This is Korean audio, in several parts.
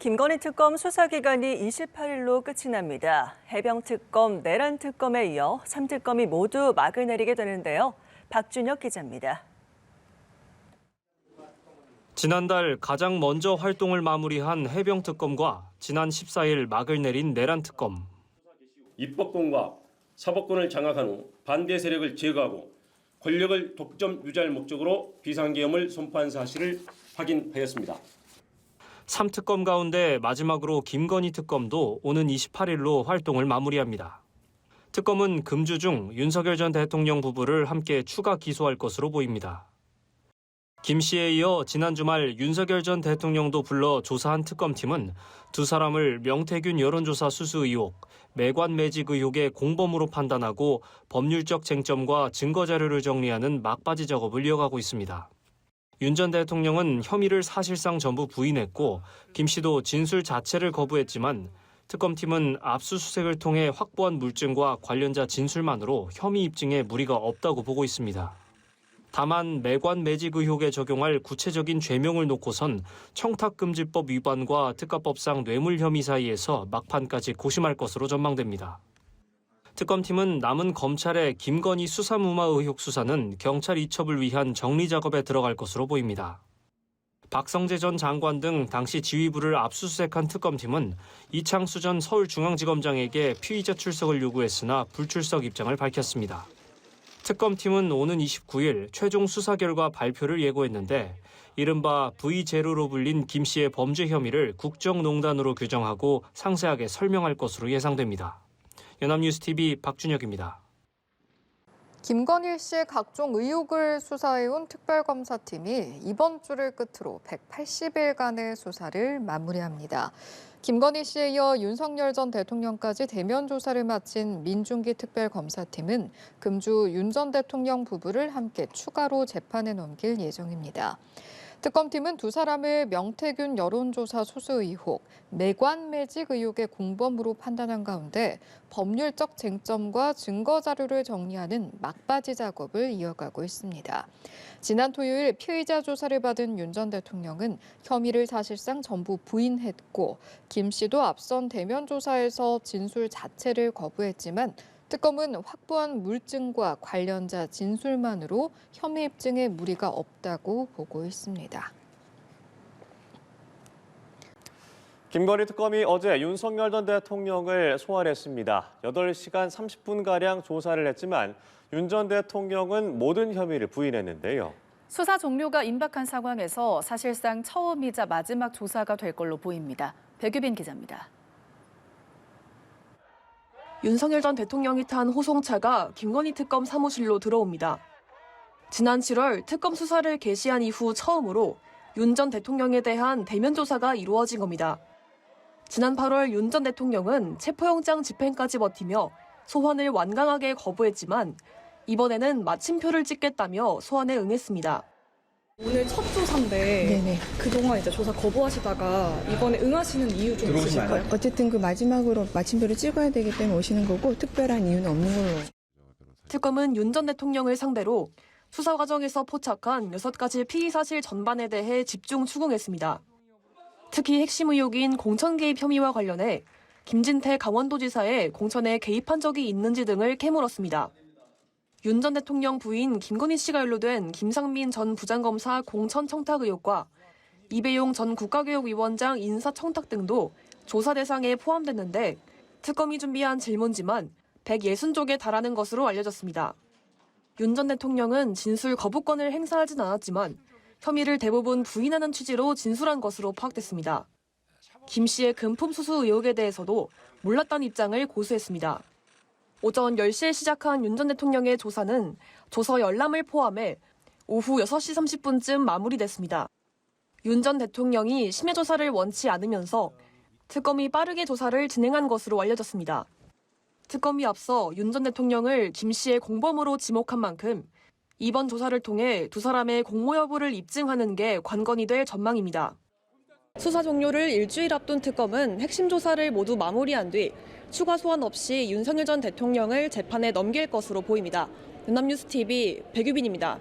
김건희 특검 수사기간이 28일로 끝이 납니다. 해병특검, 내란특검에 이어 3특검이 모두 막을 내리게 되는데요. 박준혁 기자입니다. 지난달 가장 먼저 활동을 마무리한 해병특검과 지난 14일 막을 내린 내란특검. 입법권과 사법권을 장악한 후 반대 세력을 제거하고 권력을 독점 유지할 목적으로 비상계엄을 선포한 사실을 확인하였습니다. 3특검 가운데 마지막으로 김건희 특검도 오는 28일로 활동을 마무리합니다. 특검은 금주 중 윤석열 전 대통령 부부를 함께 추가 기소할 것으로 보입니다. 김 씨에 이어 지난 주말 윤석열 전 대통령도 불러 조사한 특검팀은 두 사람을 명태균 여론조사 수수 의혹, 매관 매직 의혹의 공범으로 판단하고 법률적 쟁점과 증거 자료를 정리하는 막바지 작업을 이어가고 있습니다. 윤 전 대통령은 혐의를 사실상 전부 부인했고 김 씨도 진술 자체를 거부했지만 특검팀은 압수수색을 통해 확보한 물증과 관련자 진술만으로 혐의 입증에 무리가 없다고 보고 있습니다. 다만 매관 매직 의혹에 적용할 구체적인 죄명을 놓고선 청탁금지법 위반과 특가법상 뇌물 혐의 사이에서 막판까지 고심할 것으로 전망됩니다. 특검팀은 남은 검찰의 김건희 수사무마 의혹 수사는 경찰 이첩을 위한 정리 작업에 들어갈 것으로 보입니다. 박성재 전 장관 등 당시 지휘부를 압수수색한 특검팀은 이창수 전 서울중앙지검장에게 피의자 출석을 요구했으나 불출석 입장을 밝혔습니다. 특검팀은 오는 29일 최종 수사 결과 발표를 예고했는데 이른바 V0로 불린 김 씨의 범죄 혐의를 국정농단으로 규정하고 상세하게 설명할 것으로 예상됩니다. 연합뉴스TV 박준혁입니다. 김건희 씨의 각종 의혹을 수사해온 특별검사팀이 이번 주를 끝으로 180일간의 수사를 마무리합니다. 김건희 씨에 이어 윤석열 전 대통령까지 대면 조사를 마친 민중기 특별검사팀은 금주 윤 전 대통령 부부를 함께 추가로 재판에 넘길 예정입니다. 특검팀은 두 사람을 명태균 여론조사 수수 의혹, 매관 매직 의혹의 공범으로 판단한 가운데 법률적 쟁점과 증거 자료를 정리하는 막바지 작업을 이어가고 있습니다. 지난 토요일 피의자 조사를 받은 윤 전 대통령은 혐의를 사실상 전부 부인했고 김 씨도 앞선 대면 조사에서 진술 자체를 거부했지만 특검은 확보한 물증과 관련자 진술만으로 혐의 입증에 무리가 없다고 보고 있습니다. 김건희 특검이 어제 윤석열 전 대통령을 소환했습니다. 8시간 30분가량 조사를 했지만 윤 전 대통령은 모든 혐의를 부인했는데요. 수사 종료가 임박한 상황에서 사실상 처음이자 마지막 조사가 될 걸로 보입니다. 백유빈 기자입니다. 윤석열 전 대통령이 탄 호송차가 김건희 특검 사무실로 들어옵니다. 지난 7월 특검 수사를 개시한 이후 처음으로 윤 전 대통령에 대한 대면 조사가 이루어진 겁니다. 지난 8월 윤 전 대통령은 체포영장 집행까지 버티며 소환을 완강하게 거부했지만 이번에는 마침표를 찍겠다며 소환에 응했습니다. 오늘 첫 조사인데 네네. 그동안 이제 조사 거부하시다가 이번에 응하시는 이유 좀 있으실까요? 어쨌든 그 마지막으로 마침표를 찍어야 되기 때문에 오시는 거고 특별한 이유는 없는 걸로. 특검은 윤 전 대통령을 상대로 수사 과정에서 포착한 6가지 피의 사실 전반에 대해 집중 추궁했습니다. 특히 핵심 의혹인 공천 개입 혐의와 관련해 김진태 강원도지사의 공천에 개입한 적이 있는지 등을 캐물었습니다. 윤 전 대통령 부인 김건희 씨가 연루된 김상민 전 부장검사 공천 청탁 의혹과 이배용 전 국가교육위원장 인사 청탁 등도 조사 대상에 포함됐는데 특검이 준비한 질문지만 160쪽에 달하는 것으로 알려졌습니다. 윤 전 대통령은 진술 거부권을 행사하진 않았지만 혐의를 대부분 부인하는 취지로 진술한 것으로 파악됐습니다. 김 씨의 금품 수수 의혹에 대해서도 몰랐다는 입장을 고수했습니다. 오전 10시에 시작한 윤 전 대통령의 조사는 조서 열람을 포함해 오후 6시 30분쯤 마무리됐습니다. 윤 전 대통령이 심야 조사를 원치 않으면서 특검이 빠르게 조사를 진행한 것으로 알려졌습니다. 특검이 앞서 윤 전 대통령을 김 씨의 공범으로 지목한 만큼 이번 조사를 통해 두 사람의 공모 여부를 입증하는 게 관건이 될 전망입니다. 수사 종료를 일주일 앞둔 특검은 핵심 조사를 모두 마무리한 뒤 추가 소환 없이 윤석열 전 대통령을 재판에 넘길 것으로 보입니다. 연합뉴스TV 백유빈입니다.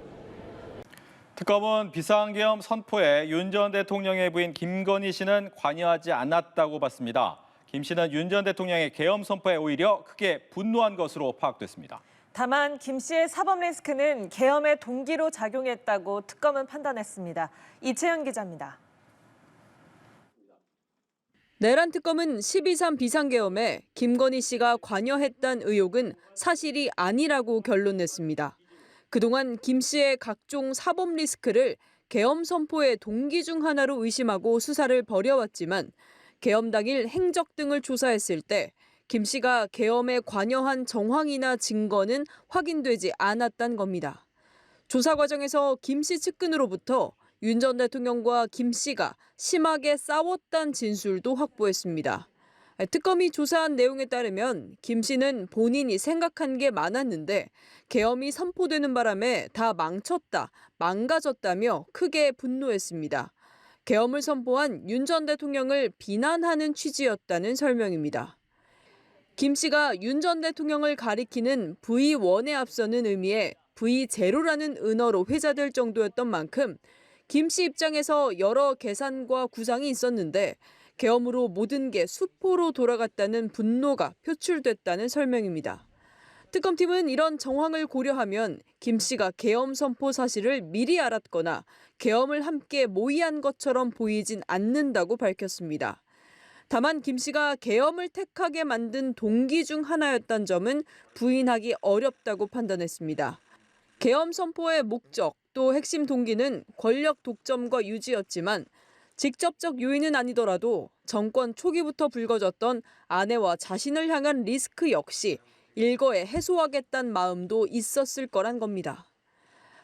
특검은 비상계엄 선포에 윤 전 대통령의 부인 김건희 씨는 관여하지 않았다고 봤습니다. 김 씨는 윤 전 대통령의 계엄 선포에 오히려 크게 분노한 것으로 파악됐습니다. 다만 김 씨의 사법 리스크는 계엄의 동기로 작용했다고 특검은 판단했습니다. 이채연 기자입니다. 내란 특검은 12.3 비상계엄에 김건희 씨가 관여했다는 의혹은 사실이 아니라고 결론냈습니다. 그동안 김 씨의 각종 사법 리스크를 계엄 선포의 동기 중 하나로 의심하고 수사를 벌여왔지만 계엄 당일 행적 등을 조사했을 때 김 씨가 계엄에 관여한 정황이나 증거는 확인되지 않았다는 겁니다. 조사 과정에서 김 씨 측근으로부터 윤 전 대통령과 김 씨가 심하게 싸웠다는 진술도 확보했습니다. 특검이 조사한 내용에 따르면 김 씨는 본인이 생각한 게 많았는데 계엄이 선포되는 바람에 다 망쳤다, 망가졌다며 크게 분노했습니다. 계엄을 선포한 윤 전 대통령을 비난하는 취지였다는 설명입니다. 김 씨가 윤 전 대통령을 가리키는 V1에 앞서는 의미의 V0라는 은어로 회자될 정도였던 만큼 김 씨 입장에서 여러 계산과 구상이 있었는데 계엄으로 모든 게 수포로 돌아갔다는 분노가 표출됐다는 설명입니다. 특검팀은 이런 정황을 고려하면 김 씨가 계엄 선포 사실을 미리 알았거나 계엄을 함께 모의한 것처럼 보이진 않는다고 밝혔습니다. 다만 김 씨가 계엄을 택하게 만든 동기 중 하나였다는 점은 부인하기 어렵다고 판단했습니다. 계엄 선포의 목적 또 핵심 동기는 권력 독점과 유지였지만 직접적 요인은 아니더라도 정권 초기부터 불거졌던 아내와 자신을 향한 리스크 역시 일거에 해소하겠다는 마음도 있었을 거란 겁니다.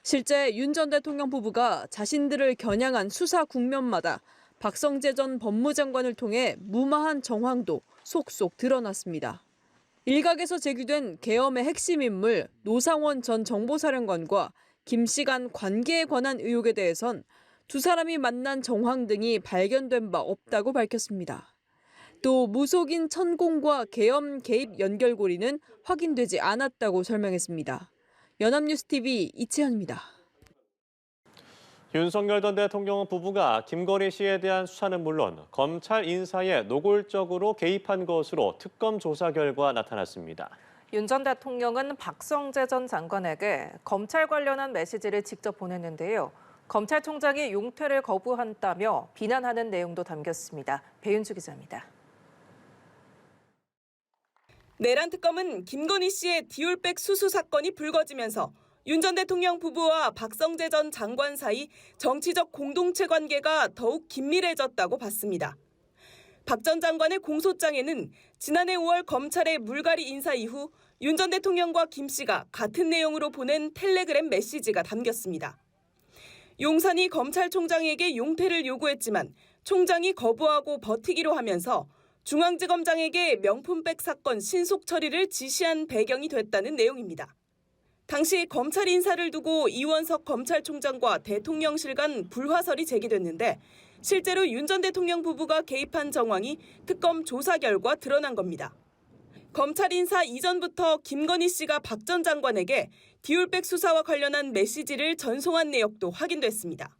실제 윤 전 대통령 부부가 자신들을 겨냥한 수사 국면마다 박성재 전 법무장관을 통해 무마한 정황도 속속 드러났습니다. 일각에서 제기된 계엄의 핵심 인물 노상원 전 정보사령관과 김 씨 간 관계에 관한 의혹에 대해선 두 사람이 만난 정황 등이 발견된 바 없다고 밝혔습니다. 또 무속인 천공과 계엄 개입 연결고리는 확인되지 않았다고 설명했습니다. 연합뉴스TV 이채연입니다. 윤석열 전 대통령 부부가 김건희 씨에 대한 수사는 물론 검찰 인사에 노골적으로 개입한 것으로 특검 조사 결과 나타났습니다. 윤 전 대통령은 박성재 전 장관에게 검찰 관련한 메시지를 직접 보냈는데요. 검찰총장이 용퇴를 거부한다며 비난하는 내용도 담겼습니다. 배윤주 기자입니다. 내란 특검은 김건희 씨의 디올백 수수 사건이 불거지면서 윤 전 대통령 부부와 박성재 전 장관 사이 정치적 공동체 관계가 더욱 긴밀해졌다고 봤습니다. 박 전 장관의 공소장에는 지난해 5월 검찰의 물갈이 인사 이후 윤 전 대통령과 김 씨가 같은 내용으로 보낸 텔레그램 메시지가 담겼습니다. 용산이 검찰총장에게 용퇴를 요구했지만 총장이 거부하고 버티기로 하면서 중앙지검장에게 명품백 사건 신속 처리를 지시한 배경이 됐다는 내용입니다. 당시 검찰 인사를 두고 이원석 검찰총장과 대통령실 간 불화설이 제기됐는데 실제로 윤 전 대통령 부부가 개입한 정황이 특검 조사 결과 드러난 겁니다. 검찰 인사 이전부터 김건희 씨가 박 전 장관에게 디올백 수사와 관련한 메시지를 전송한 내역도 확인됐습니다.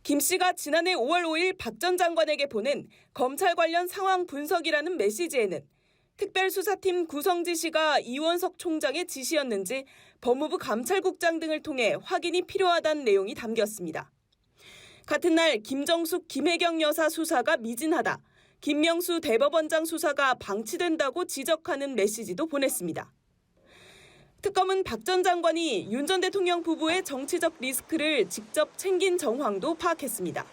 김 씨가 지난해 5월 5일 박 전 장관에게 보낸 검찰 관련 상황 분석이라는 메시지에는 특별수사팀 구성 지시가 이원석 총장의 지시였는지 법무부 감찰국장 등을 통해 확인이 필요하다는 내용이 담겼습니다. 같은 날 김정숙, 김혜경 여사 수사가 미진하다. 김명수 대법원장 수사가 방치된다고 지적하는 메시지도 보냈습니다. 특검은 박 전 장관이 윤 전 대통령 부부의 정치적 리스크를 직접 챙긴 정황도 파악했습니다.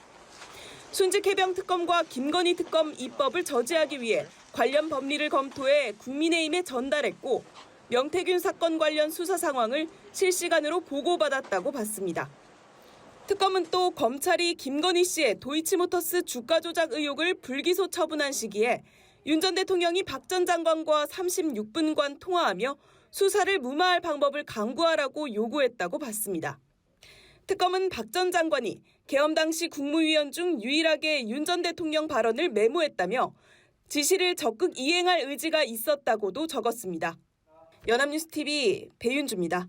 순직해병 특검과 김건희 특검 입법을 저지하기 위해 관련 법리를 검토해 국민의힘에 전달했고 명태균 사건 관련 수사 상황을 실시간으로 보고받았다고 봤습니다. 특검은 또 검찰이 김건희 씨의 도이치모터스 주가 조작 의혹을 불기소 처분한 시기에 윤 전 대통령이 박 전 장관과 36분간 통화하며 수사를 무마할 방법을 강구하라고 요구했다고 봤습니다. 특검은 박 전 장관이 계엄 당시 국무위원 중 유일하게 윤 전 대통령 발언을 메모했다며 지시를 적극 이행할 의지가 있었다고도 적었습니다. 연합뉴스TV 배윤주입니다.